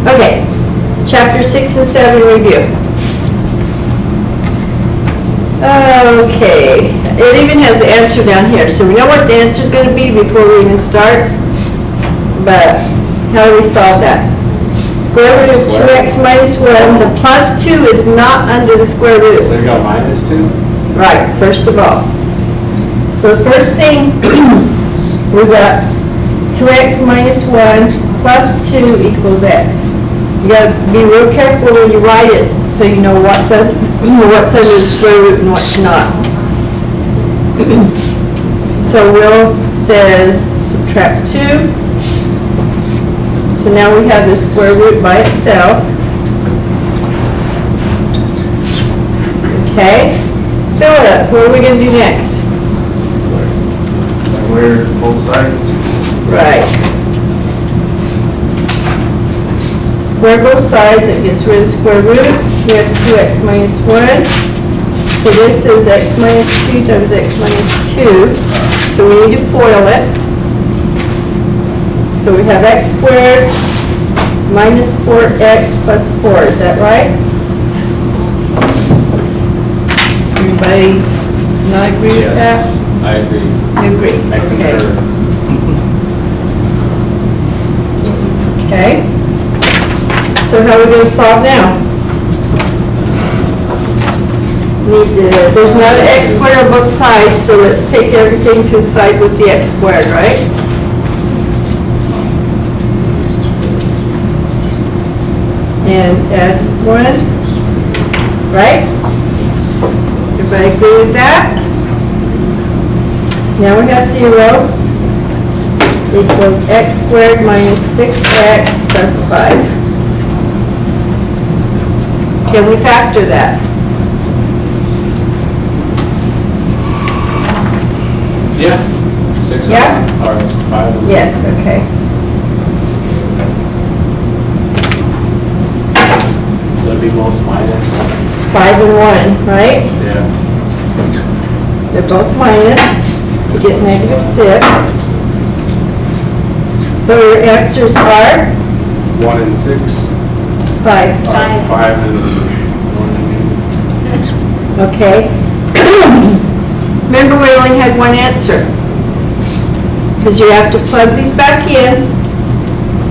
Okay, chapter 6 and 7 review. Okay, it even has the answer down here, so we know what the answer is going to be before we even start. But how do we solve that? Square root of 2x minus 1. The plus 2 is not under the square root. So you got minus 2? Right, first of all. So the first thing, we've got 2x minus 1 plus 2 equals x. You got to be real careful when you write it so you know what's under the square root and what's not. So Will says subtract 2. So now we have the square root by itself. Okay. Philip, what are we going to do next? Square both sides? Right. Square both sides, it gets rid of the square root. We have 2x minus 1. So this is x minus 2 times x minus 2. So we need to FOIL it. So we have x squared minus 4x plus 4. Is that right? Everybody not agree with that? Yes, I agree. You agree? I concur. Okay. So how are we going to solve now? There's not an x squared on both sides, so let's take everything to the side with the x squared, right? And add 1, right? Everybody agree with that? Now we have 0 equals x squared minus 6x plus 5. Can we factor that? Yeah. 6 Yeah? or 5? Yes, okay. So it'd be both minus? 5 and 1, right? Yeah. They're both minus. You get negative 6. So your answers are 1 and 6? 5. 5 and 1 Okay. Remember, we only had one answer. Because you have to plug these back in,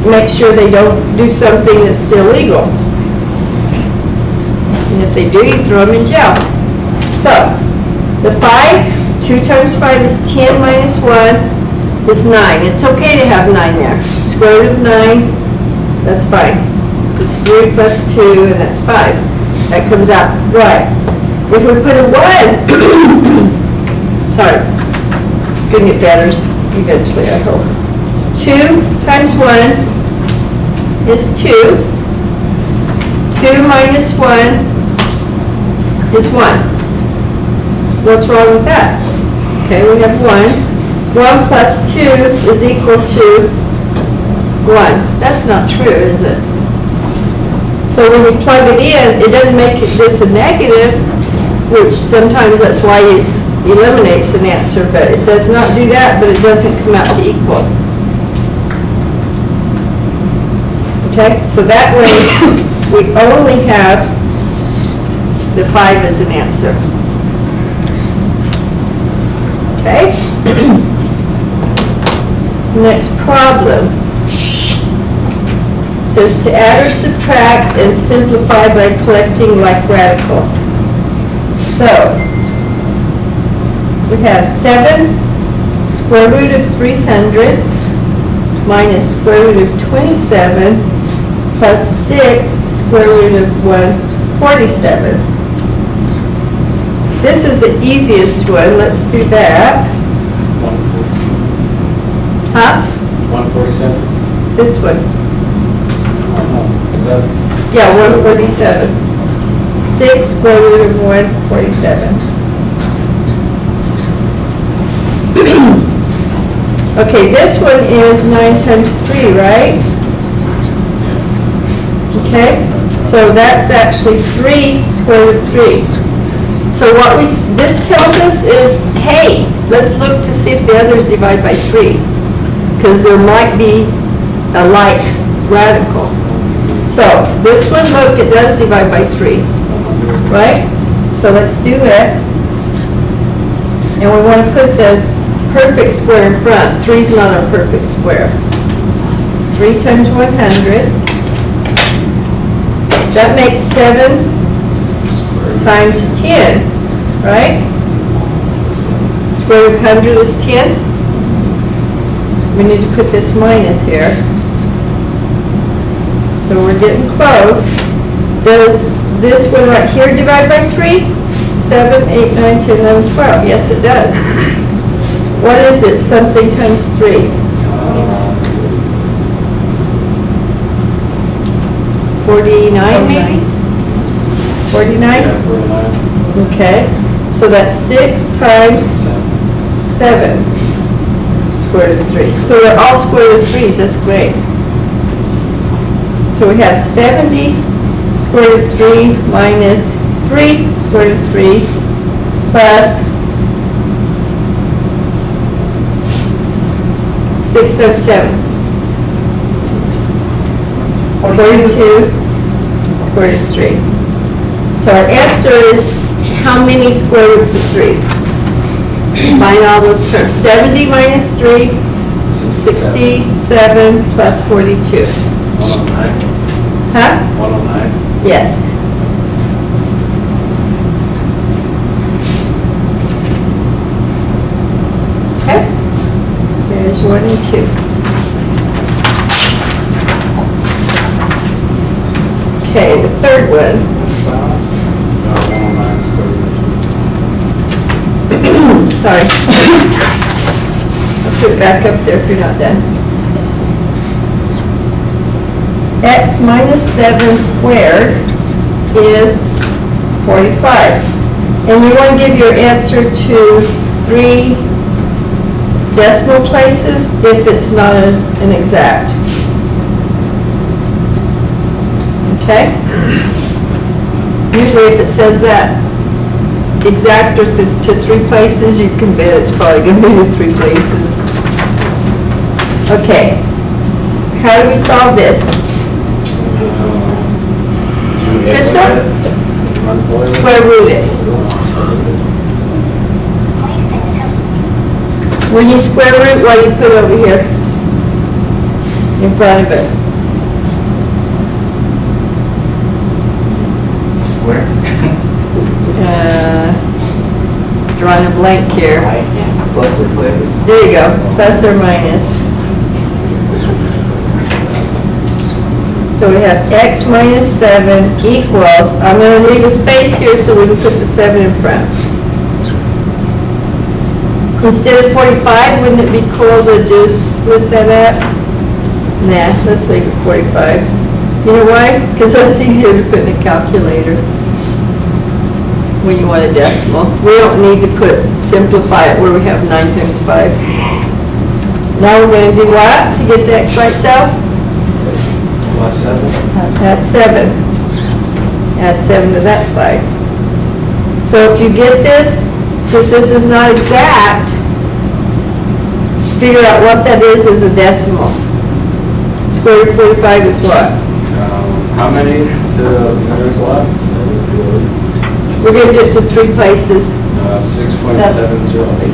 make sure they don't do something that's illegal. And if they do, you throw them in jail. So, the 5, 2 times 5 is 10 minus 1 is 9. It's okay to have 9 there. Square root of 9, that's fine. It's 3 plus 2, and that's 5. That comes out right. If we put a 1, sorry, it's going to get better eventually, I hope. 2 times 1 is 2. 2 minus 1 is 1. What's wrong with that? Okay, we have 1. 1 plus 2 is equal to 1. That's not true, is it? So when you plug it in, it doesn't make this a negative, which sometimes that's why it eliminates an answer, but it does not do that, but it doesn't come out to equal. Okay, so that way we only have the 5 as an answer. Okay? Next problem. Says to add or subtract and simplify by collecting like radicals. So, we have 7 square root of 300 minus square root of 27 plus 6 square root of 147. This is the easiest one. Let's do that. 147. Huh? 147? This one. Is that? Yeah, 147. 6 square root of 147. Okay, this one is 9 times 3, right? Okay, so that's actually 3 square root of 3. So what this tells us is, hey, let's look to see if the others divide by 3. Because there might be a like radical. So, this one, look, it does divide by 3, 100. right? So let's do it. And we want to put the perfect square in front. 3's not a perfect square. 3 times 100. That makes 7 times 10, right? Square root of 100 is 10. We need to put this minus here. So we're getting close. Does this one right here divide by 3? 7, 8, 9, 10, 11, 12. Yes, it does. What is it? Something times 3. 49 maybe? 49? Yeah, 49. Okay. So that's 6 times 7 square root of 3. So they're all square root of 3s. That's great. So we have 70 square root of 3 minus 3 square root of 3 plus 6 times 7. 42 square root of 3. So our answer is how many square roots of 3? Combine all those terms. 70 minus 3, 67 plus 42. 109. Huh? 109. Yes. Okay. There's 1 and 2. Okay, the third one. No, 109 square root. Sorry. I'll put it back up there if you're not done. X minus 7 squared is 45. And you want to give your answer to 3 decimal places if it's not an exact. Okay? Usually if it says that exact or to 3 places, you can bet it's probably going to be to 3 places. Okay. How do we solve this? Crystal? Run forward. Square root it. When you square root, what do you put over here? In front of it. Square. Drawing a blank here. Plus or minus. There you go, plus or minus. So we have x minus 7 equals, I'm going to leave a space here so we can put the 7 in front. Instead of 45, wouldn't it be cool to just split that up? Nah, let's leave it 45. You know why? Because that's easier to put in a calculator when you want a decimal. We don't need to simplify it where we have 9 times 5. Now we're going to do what to get the x by itself? Plus 7. Add 7. Add 7 to that side. So if you get this, since this is not exact, figure out what that is as a decimal. Square root of 45 is what? How many to there's what? We're going to do it to 3 places. 6.708.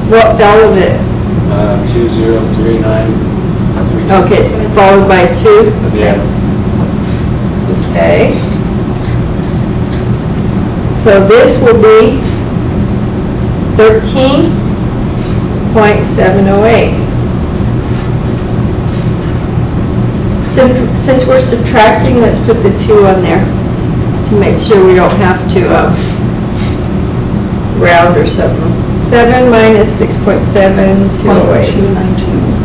What followed it? 2039. Okay, it's followed by 2? Yeah. Okay. So this will be 13.708. Since we're subtracting, let's put the 2 on there to make sure we don't have to round or something. 7 minus 6.7208.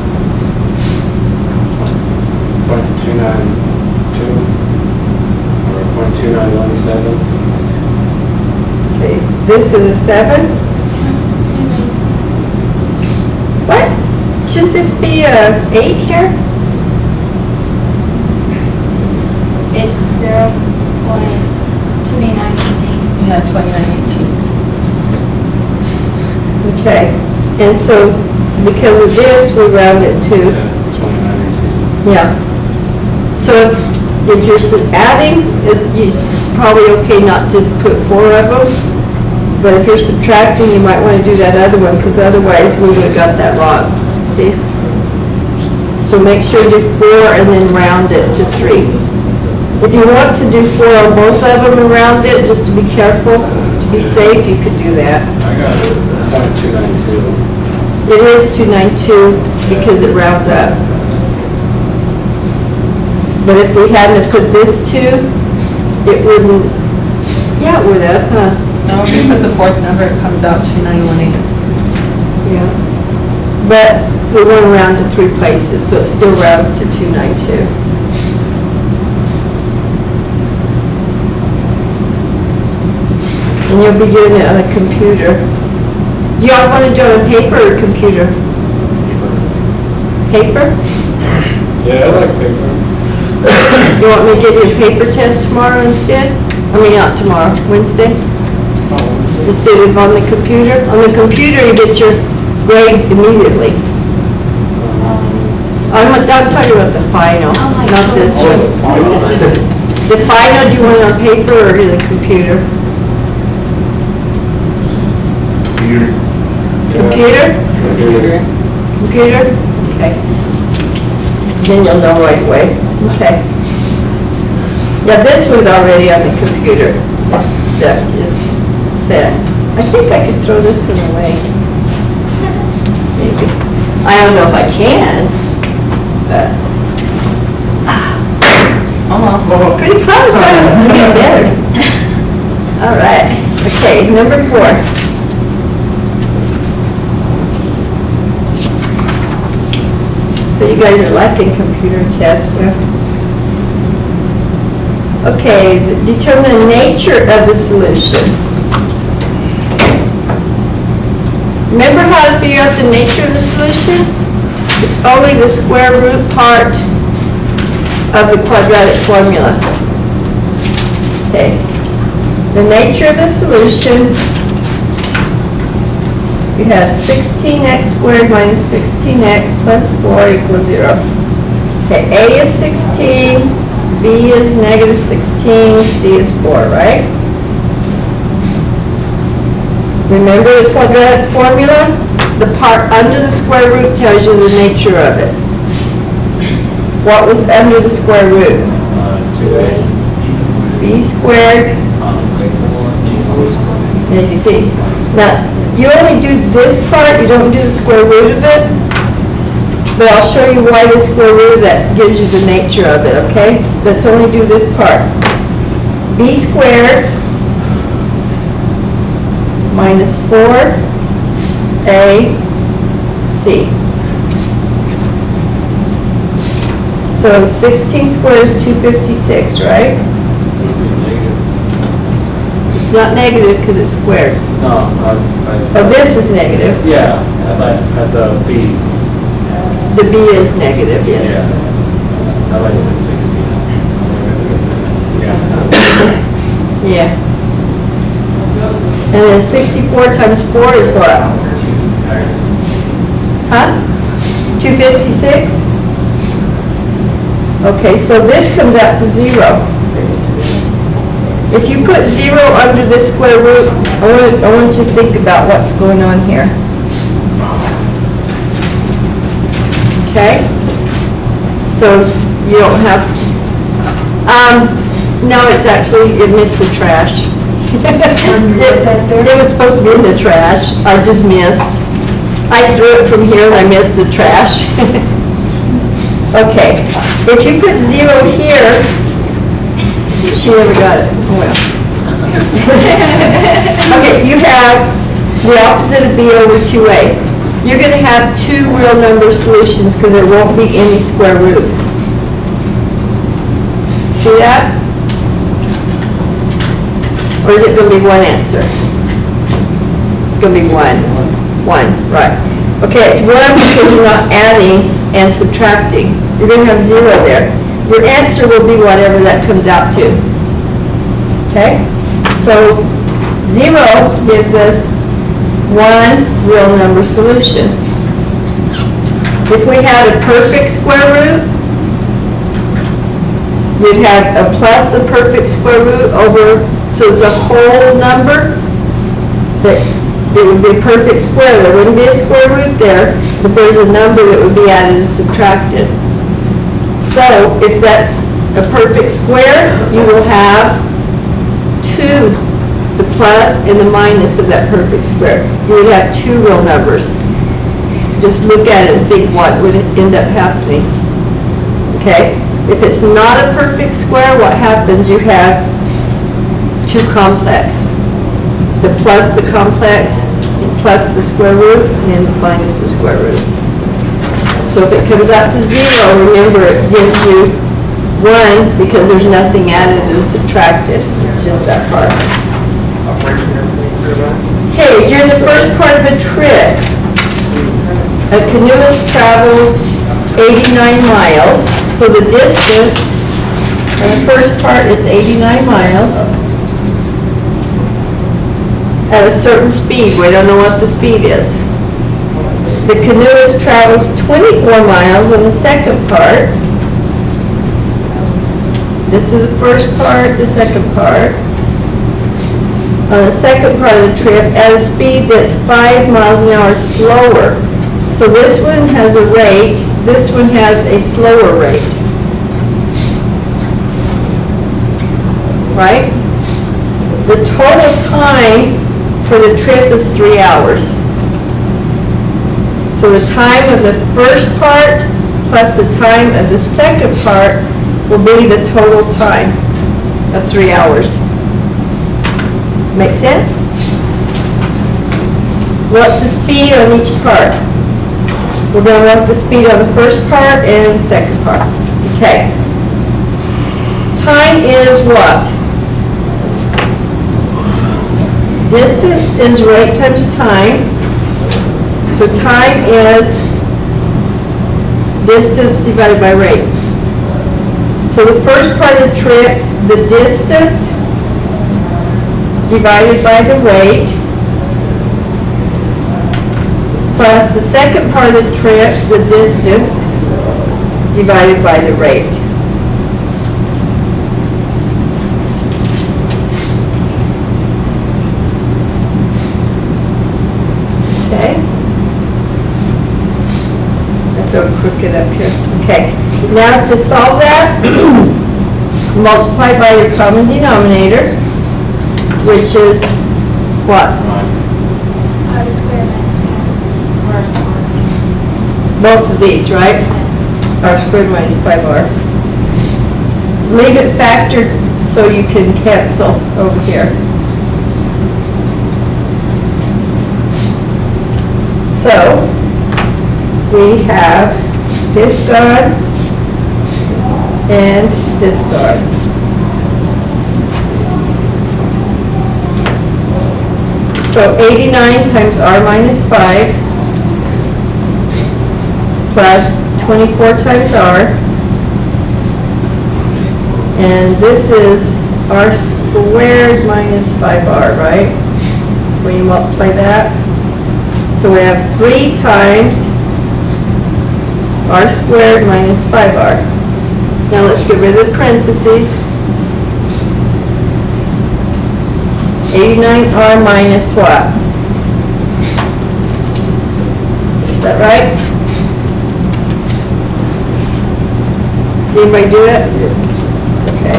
0.292 or 0.2917. Okay, this is a 7. What? Shouldn't this be a 8 here? It's 0.2918. Yeah, 2918. Okay, and so because of this, we round it to, 2918. Yeah. So if you're adding, it's probably okay not to put 4 of them. But if you're subtracting, you might want to do that other one, because otherwise we would have got that wrong. See? So make sure you do 4 and then round it to 3. If you want to do 4 on both of them and round it, just to be careful, to be safe, you could do that. I got it. .292. It is 292 because it rounds up. But if we hadn't have put this 2, it wouldn't, yeah, it would have, huh? No, if you put the fourth number, it comes out 2918. Yeah. But we want to round to 3 places, so it still rounds to 292. And you'll be doing it on a computer. Do y'all want to do it on paper or computer? Paper? Yeah, I like paper. You want me to give you a paper test tomorrow instead? I mean, not tomorrow, Wednesday? Instead of on the computer? On the computer, you get your grade immediately. I'm talking about the final, not this one. The final, do you want it on paper or in the computer? Computer? Computer? Okay. Then you'll know right away. Okay. Yeah, this one's already on the computer. It's set. I think I could throw this one away. Maybe. I don't know if I can, but. Almost. Pretty close, I'm getting better. All right. Okay, number 4. So you guys are liking computer tests, yeah? Okay, determine the nature of the solution. Remember how to figure out the nature of the solution? It's only the square root part of the quadratic formula. Okay. The nature of the solution, you have 16x squared minus 16x plus 4 equals 0. Okay, A is 16, B is negative 16, C is 4, right? Remember the quadratic formula? The part under the square root tells you the nature of it. What was under the square root? 2a. B squared. And you see. Now, you only do this part, you don't do the square root of it. But I'll show you why the square root of that gives you the nature of it, okay? Let's only do this part. B squared minus 4AC. So 16 squared is 256, right? It's not negative because it's squared. No, Oh, this is negative. yeah, at the B. The B is negative, yes. Yeah. I thought you said 16. Yeah. Yeah. And then 64 times 4 is what? Huh? 256? Okay, so this comes out to 0. If you put 0 under this square root, I want you to think about what's going on here. Okay? So you don't have to, no, it's actually, it missed the trash. It was supposed to be in the trash, I just missed. I threw it from here and I missed the trash. Okay, if you put 0 here, she never got it, oh well. Okay, you have the opposite of B over 2A. You're going to have 2 real number solutions because there won't be any square root. See that? Or is it going to be one answer? It's going to be 1. 1, right. Okay, it's 1 because you're not adding and subtracting. You're going to have 0 there. Your answer will be whatever that comes out to. Okay? So 0 gives us 1 real number solution. If we had a perfect square root, you'd have a plus the perfect square root over, so it's a whole number, that it would be a perfect square, there wouldn't be a square root there, but there's a number that would be added and subtracted. So if that's a perfect square, you will have two, the plus and the minus of that perfect square. You would have two real numbers. Just look at it and think what would end up happening. Okay? If it's not a perfect square, what happens? You have two complex. The plus the complex, plus the square root, and minus the square root. So if it comes out to 0, remember it gives you 1 because there's nothing added and subtracted. It's just that part. Okay, during the first part of a trip, a canoeist travels 89 miles. So the distance in the first part is 89 miles at a certain speed. We don't know what the speed is. The canoeist travels 24 miles in the second part. This is the first part, the second part. On the second part of the trip, at a speed that's 5 miles an hour slower. So this one has a rate, this one has a slower rate. Right? The total time for the trip is 3 hours. So the time of the first part plus the time of the second part will be the total time of 3 hours. Make sense? What's the speed on each part? We're going to want the speed on the first part and the second part. Okay. Time is what? Distance is rate times time. So time is distance divided by rate. So the first part of the trip, the distance divided by the rate, plus the second part of the trip, the distance divided by the rate. Okay? I feel crooked up here. Okay. Now to solve that, multiply by your common denominator, which is what? R squared minus 1. Both of these, right? R squared minus 5R. Leave it factored so you can cancel over here. So, we have this gone and this gone. So 89 times R minus 5 plus 24 times R. And this is R squared minus 5R, right? When you multiply that. So we have 3 times R squared minus 5R. Now let's get rid of the parentheses. 89R minus what? Is that right? Did anybody do it? Okay.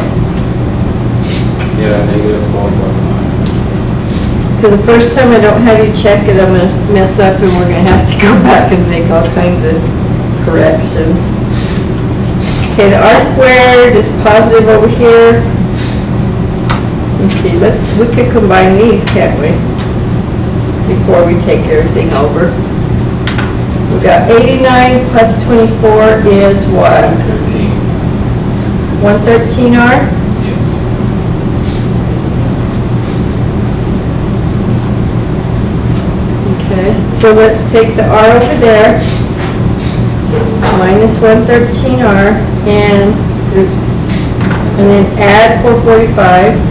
Yeah, negative 4.5. Because the first time I don't have you check it, I'm going to mess up and we're going to have to go back and make all kinds of corrections. Okay, the R squared is positive over here. Let me see, we could combine these, can't we? Before we take everything over. We got 89 plus 24 is what? 13. 113R? Yes. Okay, so let's take the R over there, minus 113R, and, oops, and then add 445.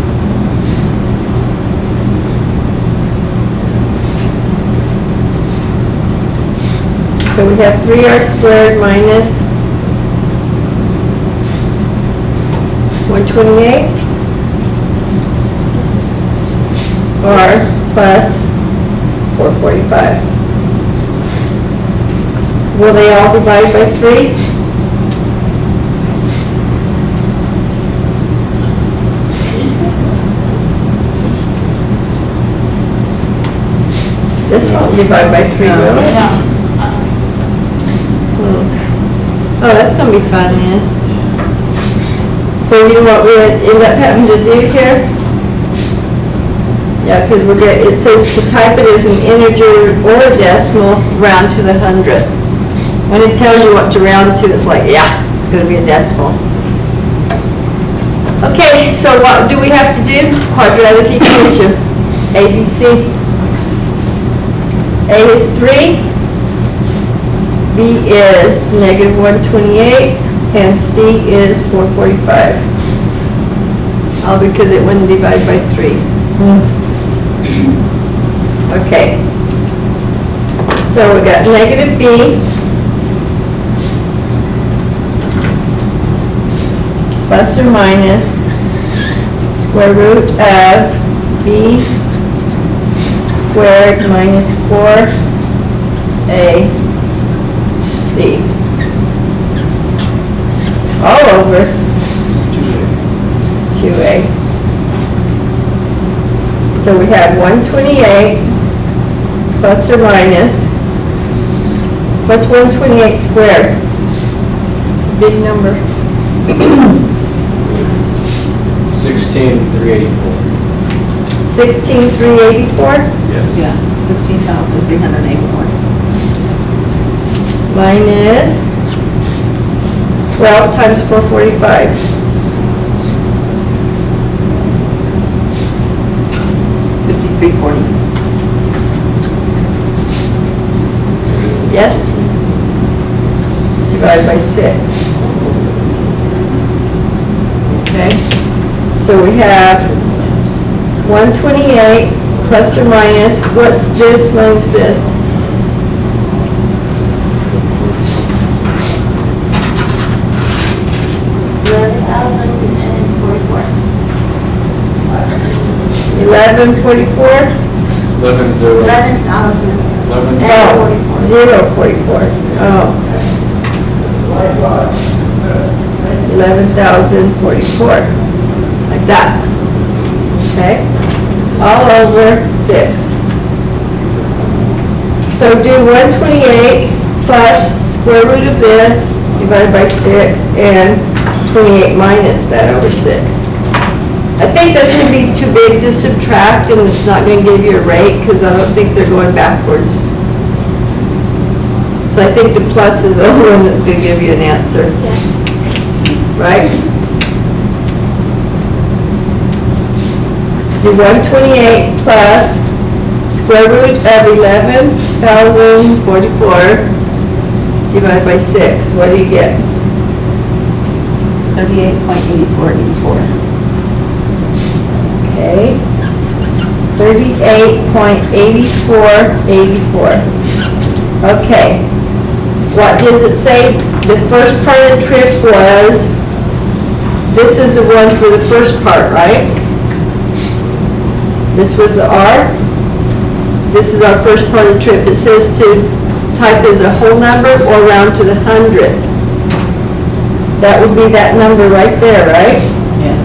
So we have 3R squared minus 128? Or plus 445? Will they all divide by 3? This won't divide by 3, will it? Oh, that's gonna be fun then. So you know what we end up having to do here? Yeah, because it says to type it as an integer or a decimal, round to the hundredth. When it tells you what to round to, it's like, yeah, it's gonna be a decimal. Okay, so what do we have to do? Quadratic equation, ABC. A is 3, B is negative 128, and C is 445. All because it wouldn't divide by 3. Okay. So we got negative B plus or minus square root of B squared minus 4AC all over 2A. So we have 128 plus or minus, what's 128 squared? It's a big number. 16,384. 16,384 Yes. Yeah, 16,384. minus 12 times 445. 5340. Yes? Divided by 6. Okay, so we have 128 plus or minus, what's this minus this? $11,044. 11 0. 11,000. 11 Oh, 044. Oh. 11,044. Like that. Okay? All over 6. So do 128 plus square root of this divided by 6 and 28 minus that over 6. I think that's going to be too big to subtract, and it's not going to give you a rate because I don't think they're going backwards. So I think the plus is the only one that's going to give you an answer, right? Do 128 plus square root of 11,044 divided by 6. What do you get? 38.8484. Okay, 38.8484. Okay, what does it say? The first part of the trip was, this is the one for the first part, right? This was the R. This is our first part of the trip. It says to type as a whole number or round to the hundredth. That would be that number right there, right? Yeah.